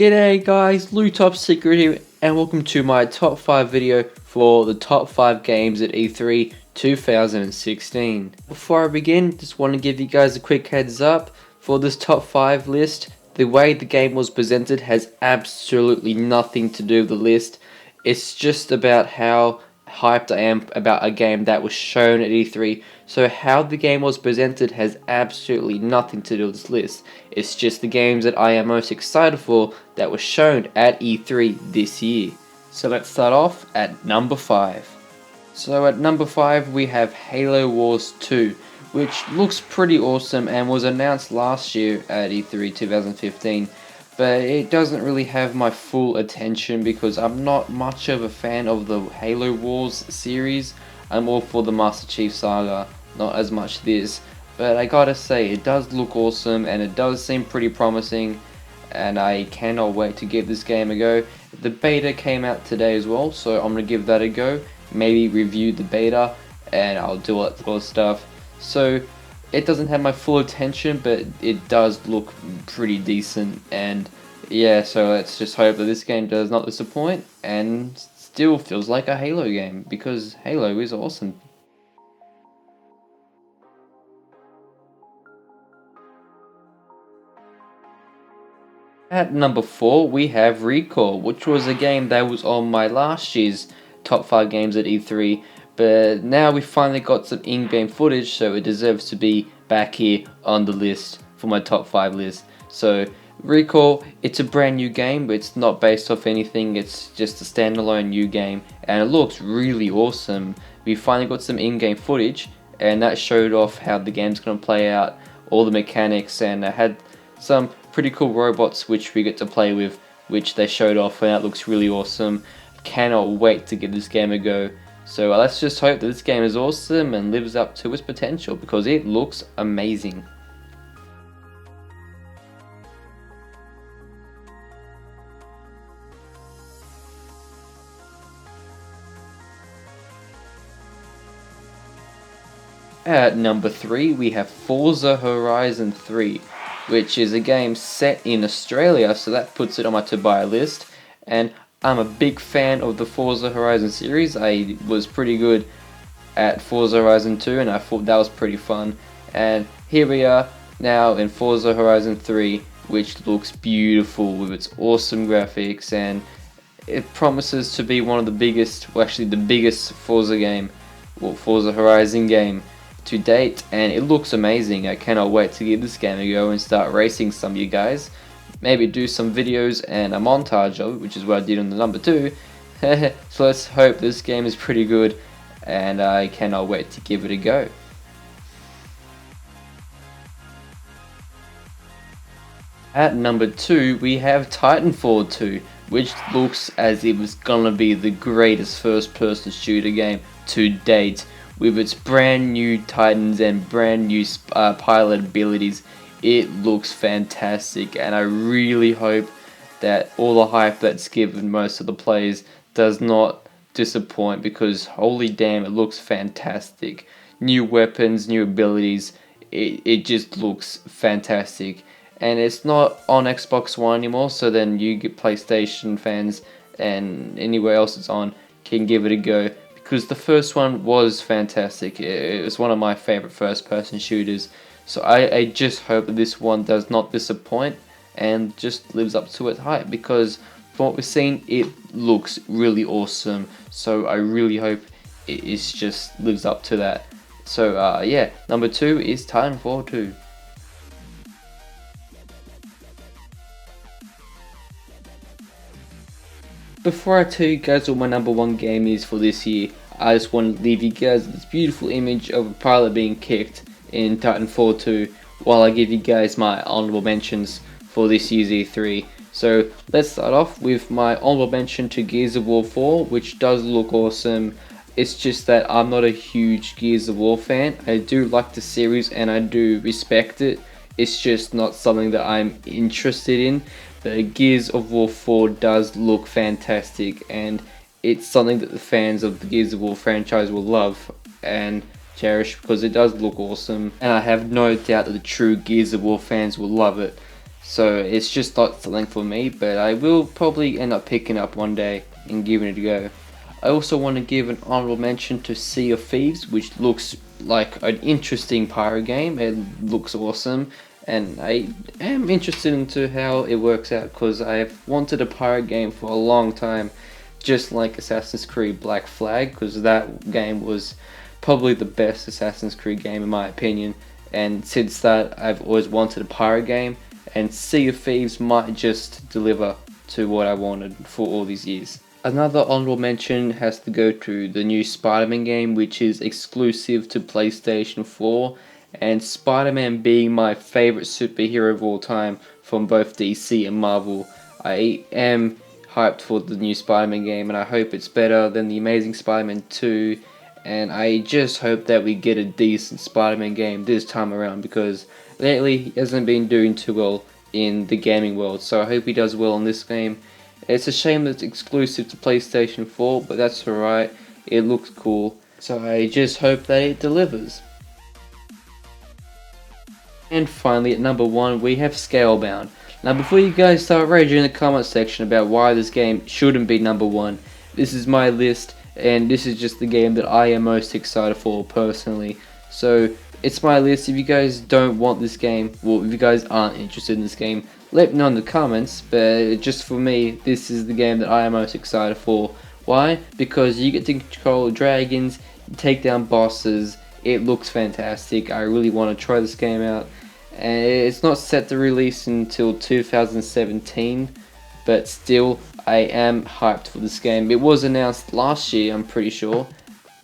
G'day guys, Lou Top Secret here and welcome to my top 5 video for the top 5 games at E3 2016. Before I begin, just want to give you guys a quick heads up for this top 5 list. The way the game was presented has absolutely nothing to do with the list. It's just about how hyped I am about a game that was shown at E3. So how the game was presented has absolutely nothing to do with this list. It's just the games that I am most excited for that were shown at E3 this year. So let's start off at number 5. So at number 5 we have Halo Wars 2, which looks pretty awesome and was announced last year at E3 2015. But it doesn't really have my full attention because I'm not much of a fan of the Halo Wars series. I'm all for the Master Chief Saga, not as much this. But I gotta say, it does look awesome and it does seem pretty promising, and I cannot wait to give this game a go. The beta came out today as well, so I'm gonna give that a go. Maybe review the beta and I'll do all that sort of stuff. So it doesn't have my full attention, but it does look pretty decent, and yeah, so let's just hope that this game does not disappoint and still feels like a Halo game, because Halo is awesome. At number 4 we have Recall, which was a game that was on my last year's top 5 games at E3. But now we finally got some in-game footage, so it deserves to be back here on the list for my top 5 list. So Recall, it's a brand new game, but it's not based off anything, it's just a standalone new game, and it looks really awesome. We finally got some in-game footage, and that showed off how the game's going to play out, all the mechanics, and I had some pretty cool robots which we get to play with, which they showed off, and that looks really awesome. Cannot wait to give this game a go. So let's just hope that this game is awesome and lives up to its potential, because it looks amazing. At number 3 we have Forza Horizon 3, which is a game set in Australia, so that puts it on my to buy list. And I'm a big fan of the Forza Horizon series. I was pretty good at Forza Horizon 2 and I thought that was pretty fun. And here we are now in Forza Horizon 3, which looks beautiful with its awesome graphics, and it promises to be one of the biggest, well actually the biggest Forza Horizon game to date, and it looks amazing. I cannot wait to give this game a go and start racing some of you guys. Maybe do some videos and a montage of it, which is what I did on the number 2. So let's hope this game is pretty good, and I cannot wait to give it a go. At number 2 we have Titanfall 2, which looks as if it's gonna be the greatest first person shooter game to date, with its brand new Titans and brand new pilot abilities. It looks fantastic, and I really hope that all the hype that's given most of the players does not disappoint, because holy damn, it looks fantastic. New weapons, new abilities, it just looks fantastic. And it's not on Xbox One anymore, so then you get PlayStation fans and anywhere else it's on can give it a go, because the first one was fantastic. It was one of my favorite first person shooters. So I just hope that this one does not disappoint and just lives up to its hype, because from what we've seen it looks really awesome. So I really hope it just lives up to that. So yeah, number 2 is Titanfall 2. Before I tell you guys what my number 1 game is for this year, I just want to leave you guys with this beautiful image of a pilot being kicked in Titanfall 2, while I give you guys my honorable mentions for this year's E3. So let's start off with my honorable mention to Gears of War 4, which does look awesome. It's just that I'm not a huge Gears of War fan. I do like the series and I do respect it. It's just not something that I'm interested in. But Gears of War 4 does look fantastic, and it's something that the fans of the Gears of War franchise will love and cherish, because it does look awesome, and I have no doubt that the true Gears of War fans will love it. so it's just not something for me, but I will probably end up picking up one day and giving it a go. I also want to give an honorable mention to Sea of Thieves, which looks like an interesting pirate game. It looks awesome, and I am interested into how it works out because I've wanted a pirate game for a long time, just like Assassin's Creed Black Flag, because that game was probably the best Assassin's Creed game in my opinion. And since that, I've always wanted a pirate game, and Sea of Thieves might just deliver to what I wanted for all these years. Another honorable mention has to go to the new Spider-Man game, which is exclusive to PlayStation 4, and Spider-Man being my favorite superhero of all time from both DC and Marvel, I am hyped for the new Spider-Man game, and I hope it's better than the Amazing Spider-Man 2, and I just hope that we get a decent Spider-Man game this time around, because lately he hasn't been doing too well in the gaming world, so I hope he does well in this game. It's a shame that it's exclusive to PlayStation 4, but that's alright, it looks cool, so I just hope that it delivers. And finally, at number 1, we have Scalebound. Now before you guys start raging in the comment section about why this game shouldn't be number 1, this is my list, and this is just the game that I am most excited for personally. So it's my list. If you guys don't want this game, well, if you guys aren't interested in this game, let me know in the comments, but just for me, this is the game that I am most excited for. Why? Because you get to control dragons, take down bosses, it looks fantastic. I really want to try this game out, and it's not set to release until 2017, but still, I am hyped for this game. It was announced last year, I'm pretty sure,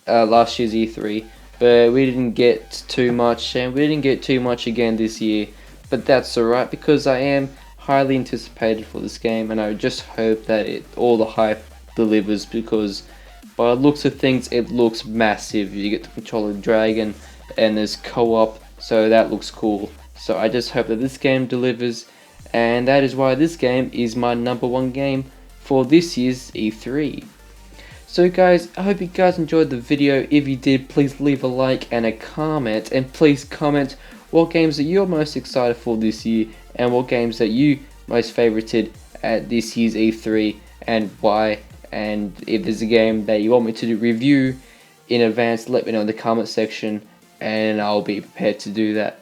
last year's E3, but we didn't get too much, and we didn't get too much again this year. But that's alright, because I am highly anticipated for this game, and I just hope that all the hype delivers, because by the looks of things it looks massive. You get to control a dragon and there's co-op, so that looks cool. So I just hope that this game delivers, and that is why this game is my number 1 game for this year's E3. So guys, I hope you guys enjoyed the video. If you did, please leave a like and a comment, and please comment what games that you're most excited for this year, and what games that you most favorited at this year's E3 and why. And if there's a game that you want me to review in advance, let me know in the comment section, and I'll be prepared to do that.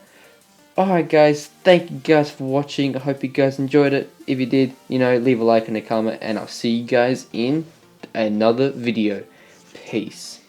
Alright guys, thank you guys for watching. I hope you guys enjoyed it. If you did, leave a like and a comment, and I'll see you guys in another video. Peace.